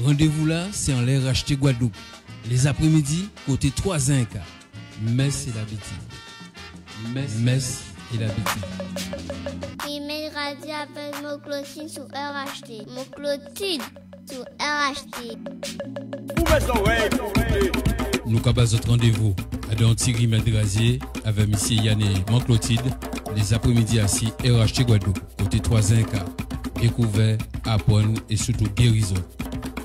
Rendez-vous là, c'est en l'air acheté Guadeloupe. Les après-midi, côté 3 Inca. Metz et l'habitude. Metz et l'habitude. Remède radio avec mon Clotilde sur RHT. Mon Clotilde sur RHT. Nous avons notre rendez-vous à Danti Remède Rasier avec M. Yann et mon Clotilde. Les après-midi assis RHT Guadeloupe. Côté 3 Inca. Découvert, apprendre et surtout guérison.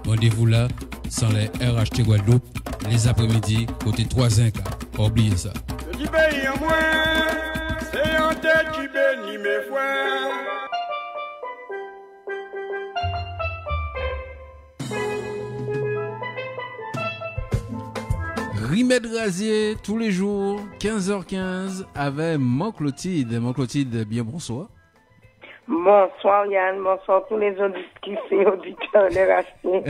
Rendez-vous là, sans les RHT Guadeloupe, les après-midi, côté 3 Inca. Pas oublier ça. Je dis pays en moins, c'est un tête qui bénit mes frères. Remède Rasier, tous les jours, 15h15, avec mon Clotilde. Mon Clotilde, bien bonsoir. Bonsoir Yann, bonsoir tous les auditrices et auditeurs de RHT.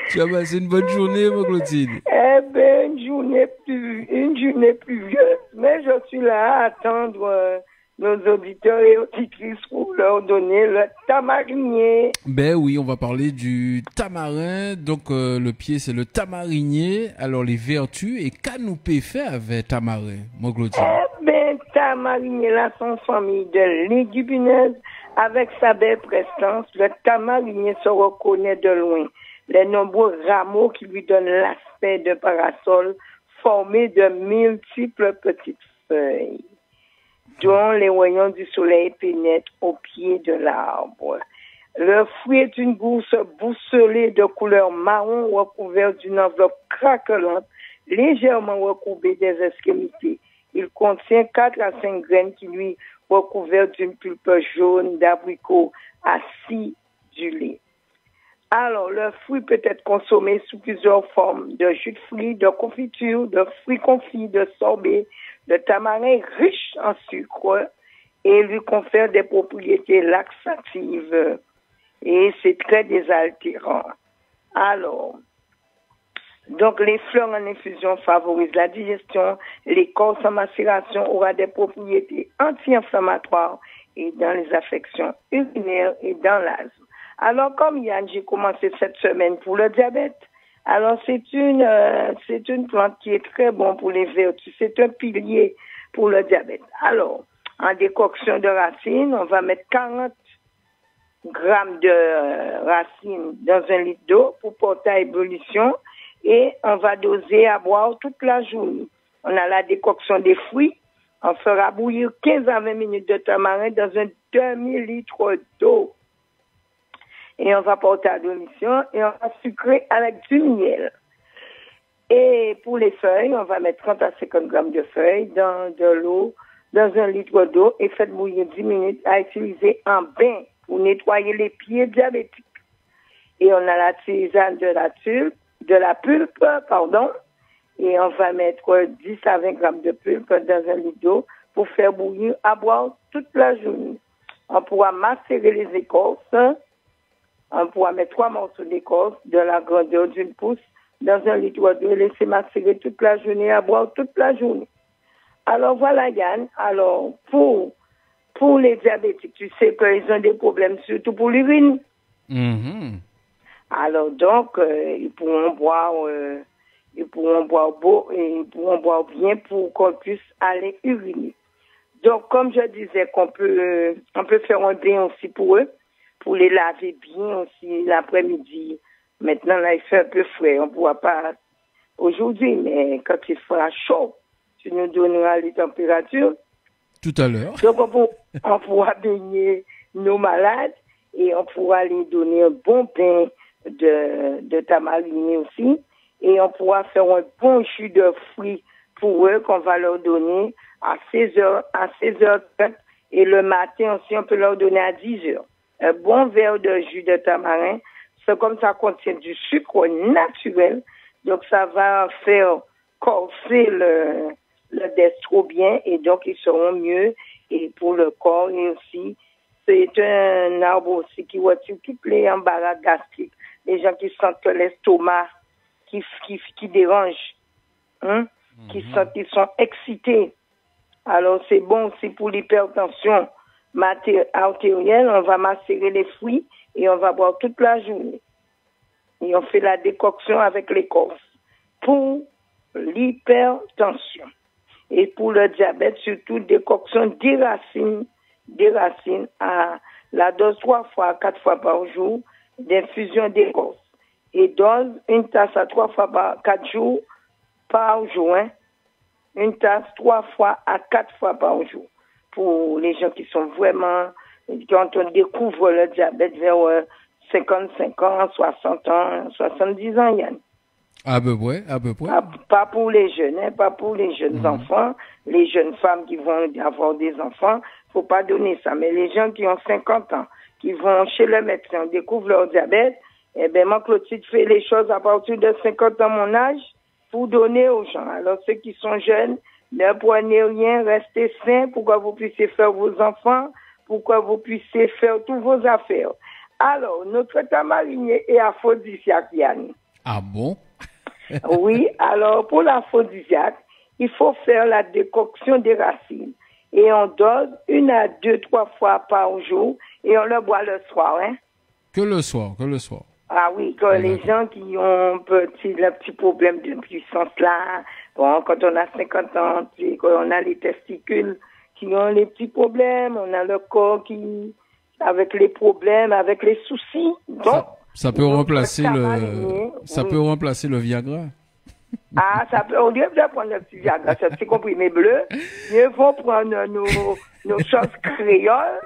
Tu as passé une bonne journée, mon Clotilde? Eh bien, une journée pluvieuse, mais je suis là à attendre nos auditeurs et auditrices pour leur donner le tamarinier. Ben oui, on va parler du tamarin. Donc le pied, c'est le tamarinier. Alors les vertus et qu'à nous peut faire avec tamarin, mon Clotilde? Eh bien, tamarinier là, son famille de légumineuses avec sa belle prestance. Le tamarinier se reconnaît de loin. Les nombreux rameaux qui lui donnent l'aspect de parasol formés de multiples petites feuilles, dont les rayons du soleil pénètrent au pied de l'arbre. Le fruit est une gousse bousselée de couleur marron recouverte d'une enveloppe craquelante, légèrement recourbée des extrémités. Il contient 4 à 5 graines qui lui recouvertes d'une pulpe jaune d'abricot acidulé. Alors, le fruit peut être consommé sous plusieurs formes, de jus de fruits, de confiture, de fruits confits, de sorbet. Le tamarin riche en sucre et lui confère des propriétés laxatives et c'est très désaltérant. Alors, donc les fleurs en infusion favorisent la digestion, l'écorce en macération aura des propriétés anti-inflammatoires et dans les affections urinaires et dans l'asthme. Alors, comme Yann, j'ai commencé cette semaine pour le diabète. Alors, c'est une plante qui est très bonne pour les vertus. C'est un pilier pour le diabète. Alors, en décoction de racines, on va mettre 40 grammes de racines dans 1 litre d'eau pour porter à ébullition et on va doser à boire toute la journée. On a la décoction des fruits. On fera bouillir 15 à 20 minutes de tamarin dans un demi-litre d'eau. Et on va porter à ébullition et on va sucrer avec du miel. Et pour les feuilles, on va mettre 30 à 50 grammes de feuilles dans de l'eau, dans 1 litre d'eau et faites bouillir 10 minutes à utiliser en bain pour nettoyer les pieds diabétiques. Et on a la tisane de la pulpe, et on va mettre 10 à 20 grammes de pulpe dans 1 litre d'eau pour faire bouillir à boire toute la journée. On pourra macérer les écorces. On pourra mettre 3 morceaux d'écorce de la grandeur d'une pouce dans 1 litre d'eau et laisser macérer toute la journée, à boire toute la journée. Alors voilà Yann, alors pour les diabétiques, tu sais qu'ils ont des problèmes surtout pour l'urine. Mm-hmm. Alors donc, ils pourront boire bien pour qu'on puisse aller uriner. Donc comme je disais qu'on peut faire un bain aussi pour eux, pour les laver bien aussi l'après-midi. Maintenant, là, il fait un peu frais. On ne pourra pas aujourd'hui, mais quand il fera chaud, tu nous donneras les températures. Tout à l'heure. Donc, on pourra baigner nos malades et on pourra les donner un bon bain de tamarinée aussi. Et on pourra faire un bon jus de fruits pour eux qu'on va leur donner à 16h30. Et le matin aussi, on peut leur donner à 10h. Un bon verre de jus de tamarin, c'est comme ça contient du sucre naturel, donc ça va faire corser le destro bien et donc ils seront mieux et pour le corps et aussi c'est un arbre aussi qui retire toutes les embarras gastriques, les gens qui sentent que l'estomac qui dérange, qui sentent qu'ils sont excités. Alors c'est bon aussi pour l'hypertension artérielle, on va macérer les fruits et on va boire toute la journée. et on fait la décoction avec l'écorce pour l'hypertension. Et pour le diabète, surtout décoction des racines à la dose 3 fois à 4 fois par jour d'infusion d'écorce. Et dose une tasse à 3 fois par 4 jours par jour. Hein? Une tasse 3 fois à 4 fois par jour. Pour les gens qui sont vraiment, quand on découvre le diabète vers 55 ans, 60 ans, 70 ans, Yann. À peu près. Pas pour les jeunes, hein, pas pour les jeunes enfants, les jeunes femmes qui vont avoir des enfants, faut pas donner ça. Mais les gens qui ont 50 ans, qui vont chez le médecin, découvrent leur diabète, eh ben, moi, Clotilde fait les choses à partir de 50 ans, mon âge, pour donner aux gens. Alors, ceux qui sont jeunes, ne prenez rien, restez sains pour que vous puissiez faire vos enfants, pour que vous puissiez faire toutes vos affaires. Alors, notre tamarinier est aphrodisiaque, Yann. Ah bon? Oui, alors pour l'aphrodisiaque, il faut faire la décoction des racines. Et on dose 1 à 2, 3 fois par jour et on le boit le soir. Hein? Que le soir. Ah oui, quand les gens qui ont le petit problème de puissance là, bon, quand on a 50 ans, quand on a les testicules qui ont les petits problèmes, on a le corps qui, avec les problèmes, avec les soucis. Donc, ça peut remplacer peut remplacer le Viagra. Ah, ça peut, au lieu de prendre le petit Viagra, ce petit comprimé bleu, mieux vaut prendre nos choses créoles.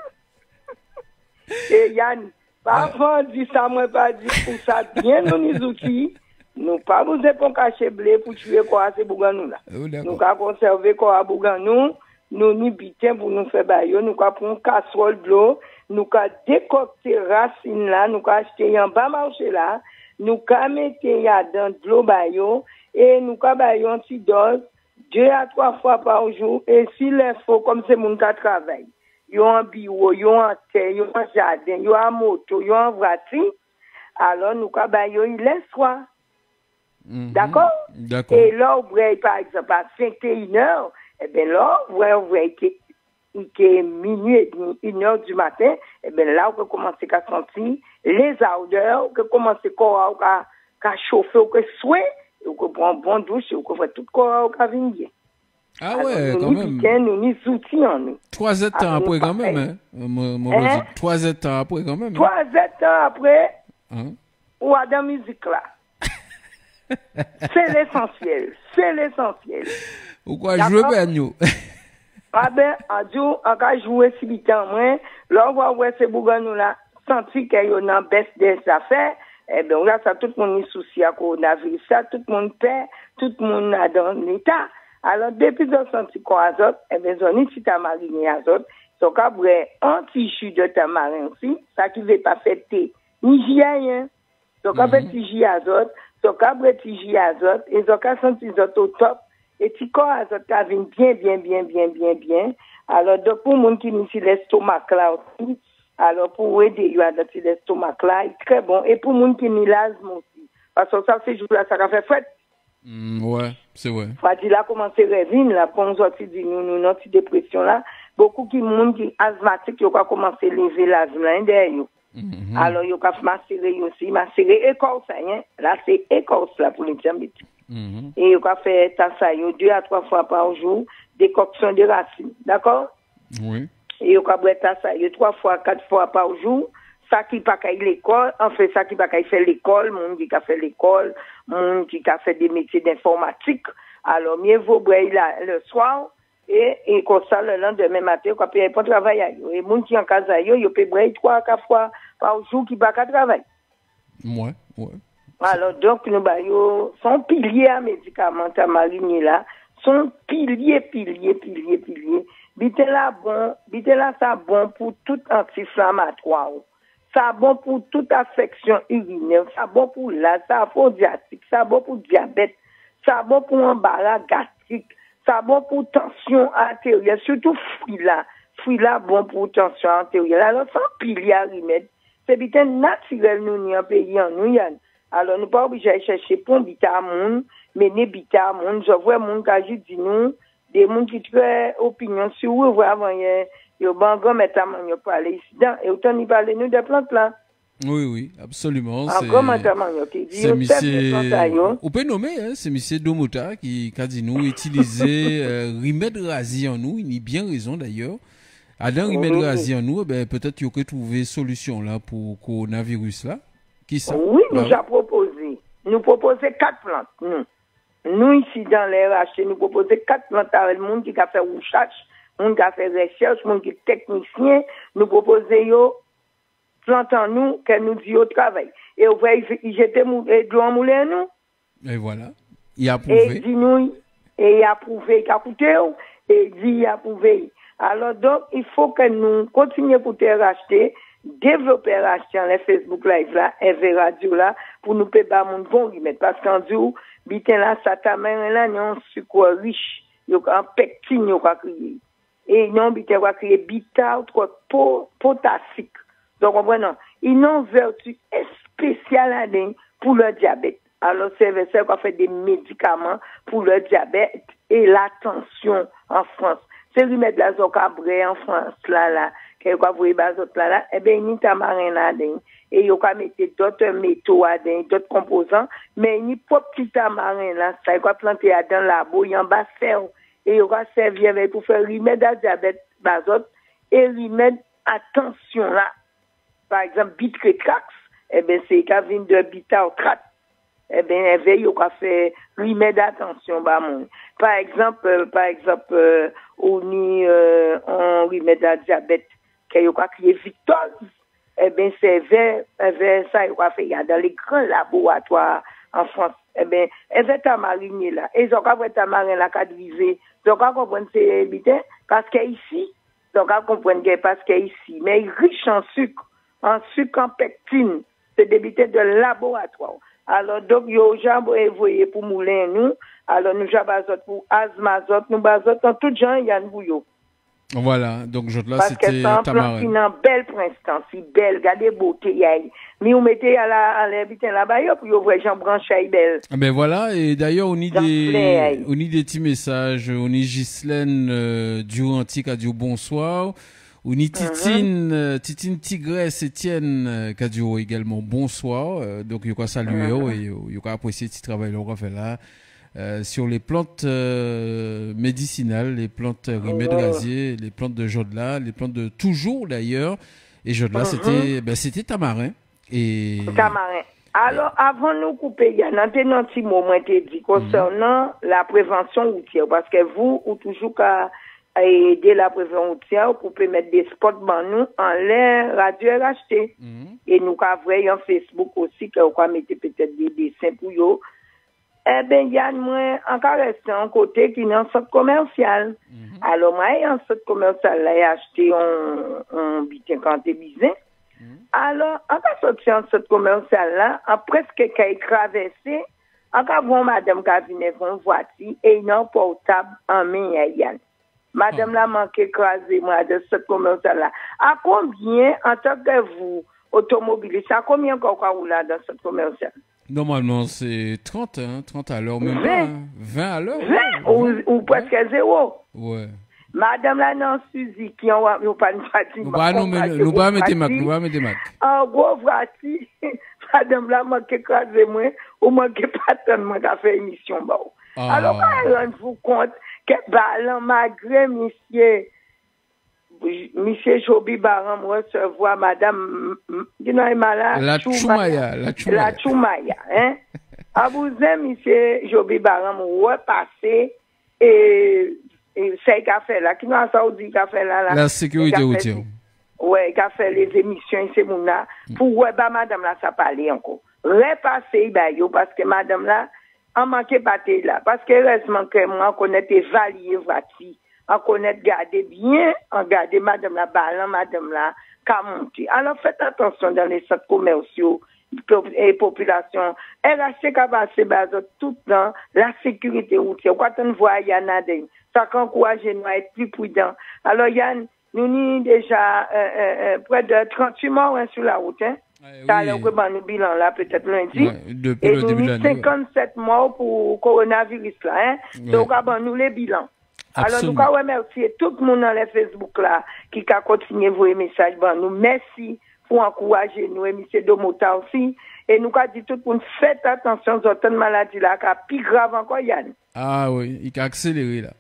Et Yann, parfois, dit ça, moi, pas dit pour ça, bien nous, les outils, nous pas vous pour cacher blé pour tuer quoi, c'est bouganou là. Nous pas conserver quoi à bouganou, nous ni bitin pour nous faire baillot, nous pas prendre casserole de l'eau, nous pas décocter racine là, nous pas acheter en bas marché là, nous pas mettre dans de l'eau baillot, et nous pas baillot en petite dose, 2 à 3 fois par jour, et s'il faut, comme c'est mon cas travail. Yo en bureau, yo en terre, yo en jardin, yo en moto, yo en voiture, alors nous ka ba yo il laisse soir. D'accord? Et là, vous voyez, par exemple, à 21h, eh bien là, vous voyez que minuit et demi, 1h du matin, eh bien là, on peut commencer à sentir les odeurs, on peut commencer à chauffer, on peut souhaiter, on peut prendre bon douche, on peut faire tout le corps, on peut venir. Ah ouais, quand même. Nous ni soutien en nous. 3 ans après quand même, hein. 3 ans après quand même. 3 ans après, ou à la musique là. C'est l'essentiel. Ou quoi jouer ben nous. Ah ben, on va jouer si vite en moins. Là, on va voir ces bouganou là, sentir qu'il y a une baisse des affaires. Eh ben, là, ça, tout le monde est souci à coronavirus, ça, tout le monde paie, tout le monde est dans l'état. Alors, depuis qu'on senti qu'on azote, eh bien, on a si tamarine azote, donc après, un petit jus de tamarin aussi, ça qui ne veut pas faire thé, ni rien. Donc après, petit jus azote, donc après, petit jus azote, et donc après, senti azote au top, et petit corps azote qui vient bien. Alors, donc, pour les gens qui ont l'estomac là aussi, alors, pour aider à dans l'estomac là, il est très bon, et pour les gens qui ont l'asthme aussi, parce que ça, ces jours-là, ça fait fête. Ouais, c'est vrai. Fadi là commencer revine là pour nous sortir de notre dépression là, beaucoup qui monde qui asthmatique yo va commencer lever l'asthme là derrière. Alors yo va macérer écorce hein. Là c'est écorce là pour les diabètes. Et yo va faire ça yo 2 à 3 fois par jour, décoction de racines, d'accord? Oui. Et yo va boire ça yo 3 fois 4 fois par jour. Ça qui pas qu'à l'école, en fait, ça qui pas qu'à faire l'école, monde qui a fait l'école, monde qui a fait des métiers d'informatique. Alors, mieux vaut boire le soir, et comme ça, le lendemain matin, qu'on peut pas travailler. Et monde qui en casa, yo peut boire 3 à 4 fois par jour qui pas qu'à travailler. Ouais. Alors, donc, nous, yo, son pilier à médicaments, ta marinier là, son pilier. Bitela ça bon pour tout anti-inflammatoire. Ça bon pour toute affection urinaire, ça bon pour l'asthme, ça pour diabète, ça bon pour diabète, ça bon pour embarras gastrique, ça bon pour tension artérielle, surtout fruit là bon pour tension artérielle. Alors sans pilier à remède, c'est bien naturel nous ni en pays en nous yann. Alors nous pas obligé de chercher pour vitamine, mais ne vitamine, je vois mon cas dit nous des gens qui très opinion sur vous avant yo bango metam yo parler ici et autant ni parler nous des plantes là. Oui, absolument. C'est monsieur. On peut nommer, hein, c'est monsieur Domota qui a dit nous utiliser remède rasier en nous. Il a bien raison d'ailleurs. Adam remède rasier en nous, ben peut-être qu'il aurait trouvé solution là pour coronavirus là. Qui ça? Oui, nous avons proposé. Nous proposons 4 plantes. Nous ici dans les RH, nous proposons 4 plantes avec le monde qui a fait recherche, le monde qui a fait recherche, le monde qui est technicien. Nous proposons plantes en nous que nous dit au travail. Et on voit il jetait de l'eau moulin nous. Et voilà. Il a approuvé. Et dit nous et il a approuvé qu'il a coûté et dit il a approuvé. Alors donc il faut que nous continuions pour te racheter, développer racheter les Facebook Live là, et radio là pour nous payer mon bon remède parce qu'en dit bitin là ça ta mère là non sucre riche, yo en pectine yo ka créer. Et non bitin va créer bita trop potassique. Donc on voit non, ils ont vertu spéciale là pour le diabète. Alors c'est ça qu'on fait des médicaments pour le diabète et la tension en France. C'est remède la zocabré en France là que quoi vous bazot là et ben ni tamarin là et yo ka mettre d'autres métaux d'autres composants mais ni pas petit tamarin là ça quoi planter dans labo en bas faire et yo ka servir pour faire remède à diabète bazot et remède à tension là par exemple bitretrax et ben c'est ka vient de bitartrate eh ben veille au café remède attention ba mon par exemple on ni on remède à diabète que yo ka crier Victose eh ben c'est vers ça yo ka fait dans les grands laboratoires en France eh ben ta marine là et zo ka voir ta marine là ka driver donc ka comprendre c'est bitin parce que ici donc ka comprendre parce que ici mais riche en sucre en pectine c'est débité de laboratoire. Alors, donc, yo jambo évoyé pour moulin nous. Alors, nous j'abazot pour azmazot, nous bazot en tout genre yann bouyo. Voilà, donc je là c'était Tamarin. Parce que c'est un belle printemps, si belle, regardez beauté yaï. Mais on mettait à l'habitant là-bas pour yo voir Jean Branchaille belle. Ben voilà, et d'ailleurs on y des petits messages, on y Ghislaine Duranti qui a dit bonsoir. On y Titine Tigresse Etienne qui a dit également bonsoir. Donc il y a saluer et il y a apprécié ce travail qu'on fait là sur les plantes médicinales, les plantes remèdes rasiers, les plantes de Jodla, les plantes de toujours d'ailleurs. Et Jodla c'était tamarin et tamarin. Alors avant nous couper, il y a un petit moment qui dit concernant la prévention routière parce que vous ou toujours qu'à aider la prévention routière pour permettre des spots dans nous en l'air radio racheté et nous avons en Facebook aussi que on mettre peut-être des dessins pour yo eh ben il y a moi encore resté un côté qui est un centre commercial alors moi en centre commercial là j'ai acheté un bitin canté bizin alors en sorti en centre commercial là en presque qu'à traverser encore bon madame qui vient con voiture et non portable en main Yann. Madame la manque écrasé moi de ce commercial là. À combien en tant que vous automobiliste, à combien encore roule dans ce commercial? Normalement c'est 30 à l'heure même 20 à l'heure. 20 ou presque zéro. Ouais. Madame la non Suzy qui on pas une fatigue. Nous pas mettre Mac. En gros voici madame la manque écrasé moi ou manque pas tellement qu'a fait émission ba. Alors rendez-vous compte que ballon malgré monsieur Joby Baram recevoir madame la Choumaya hein à vous monsieur Joby Baram repasser et c'est café là qui nous Saoudi café là la sécurité routière ouais café les émissions c'est mon là pour ouais bah madame là ça parler encore repasser bah yo parce que madame là en manqué batté là parce que heureusement que moi connaît évaluer voici on connaît garder bien on garder madame la ballon madame la monter alors faites attention dans les centres commerciaux et population RHC ka passer base tout dans la sécurité routière quand on voit Yann Adin ça encourage nous à être plus prudent alors Yann nous ni déjà près de 38 morts sur la route hein. Ça le nous bilan là peut-être lundi depuis le début de l'année 57 morts pour coronavirus là hein donc nous les bilans. Alors nous remercier tout le monde dans les Facebook là qui a continué vos messages nous merci pour encourager nous, et M. Domota aussi. Et nous avons dit tout pour nous faire attention aux autres maladies là, qui sont plus graves encore, Yann. Ah oui, il a accéléré là.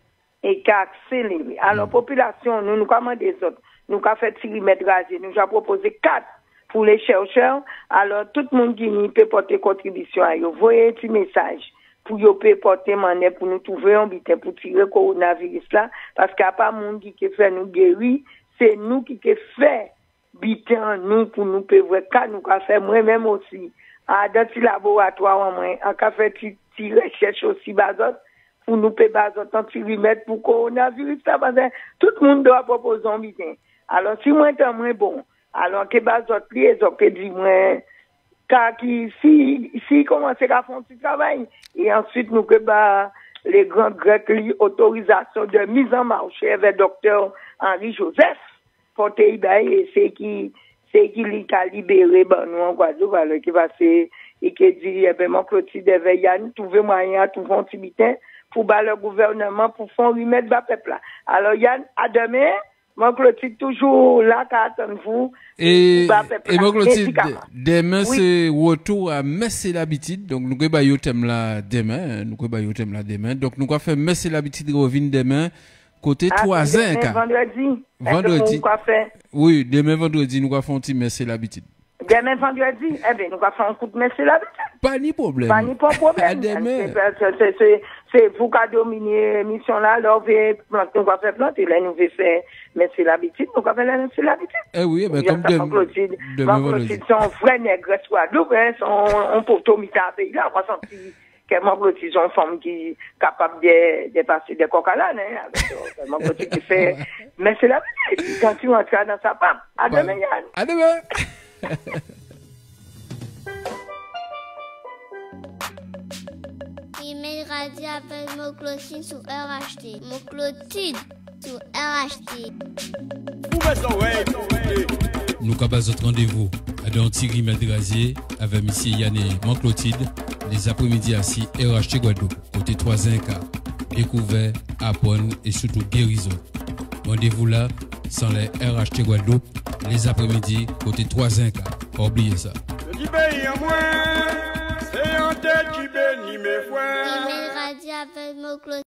Et qui a accéléré. Alors, population, nous commandons des autres. Nous avons fait tirimètre rasé. Nous avons proposé 4 pour les chercheurs. Alors, tout le monde qui peut porter contribution à eux. Voyez un petit message pour eux peut porter monnaie pour nous trouver un bitin pour tirer le coronavirus là. Parce qu'il n'y a pas de monde qui fait nous guérir. C'est nous qui fait bitin nous pour nous prévoir. Car nous avons fait moi-même aussi. Dans le laboratoire, on a fait des recherches aussi basotes pour nous payer basotes en tirimètre pour le coronavirus. Tout le monde doit proposer un bitin. Alors, si moi, c'est moins bon, alors que basotes, les autres disent moins, car si commence à faire un petit travail, et ensuite nous que les grands grecs l'autorisation de mise en marche avec docteur Henri Joseph, pour et c'est qui a libéré nous en Guadeloupe, alors qui va se et qui dit mon Clotilde devait y aller trouver moyen trouver un petit bitin pour le gouvernement pour faire remettre bas peuple là. Alors Yann, à demain, mon Clotilde toujours là qu'attend vous et mon Clotilde demain c'est retour à Messer l'habitude, donc nous va yo thème là demain, donc nous va faire Messer l'habitude revient demain côté 3-1 vendredi. Oui, demain vendredi, nous allons faire un petit Messer l'habitude. Demain vendredi, nous allons faire un coup de Messer l'habitude. Pas ni problème. Pas ni problème. C'est vous qui avez dominé l'émission là, alors nous allons faire planter, là nous allons faire Messer l'habitude, nous allons faire Messer l'habitude. Eh oui, mais comme demain vendredi. Son vrai nègre soit double, on peut tout mettre à pays là, on va sentir ils ont une femme qui est capable de passer des coques à l'âne, avec qui fait, mais c'est la vérité, quand tu entres dans sa femme, à demain, Yann. À demain. Email radio avec mon Clotilde sur RHT. Mon Clotilde sur RHT. Nous avons notre rendez-vous à Thierry Madrazier avec M. Yann et Clotilde les après-midi à 6 RHT Guadeloupe, côté 3-1-4, découvert, apprendre et surtout guérison. Rendez-vous là, sans les RHT Guadeloupe, les après-midi, côté 3-1-4. Pas oublier ça. Le pays en moins, c'est en tête qui bénit mes frères. Email radio avec mon Clotilde.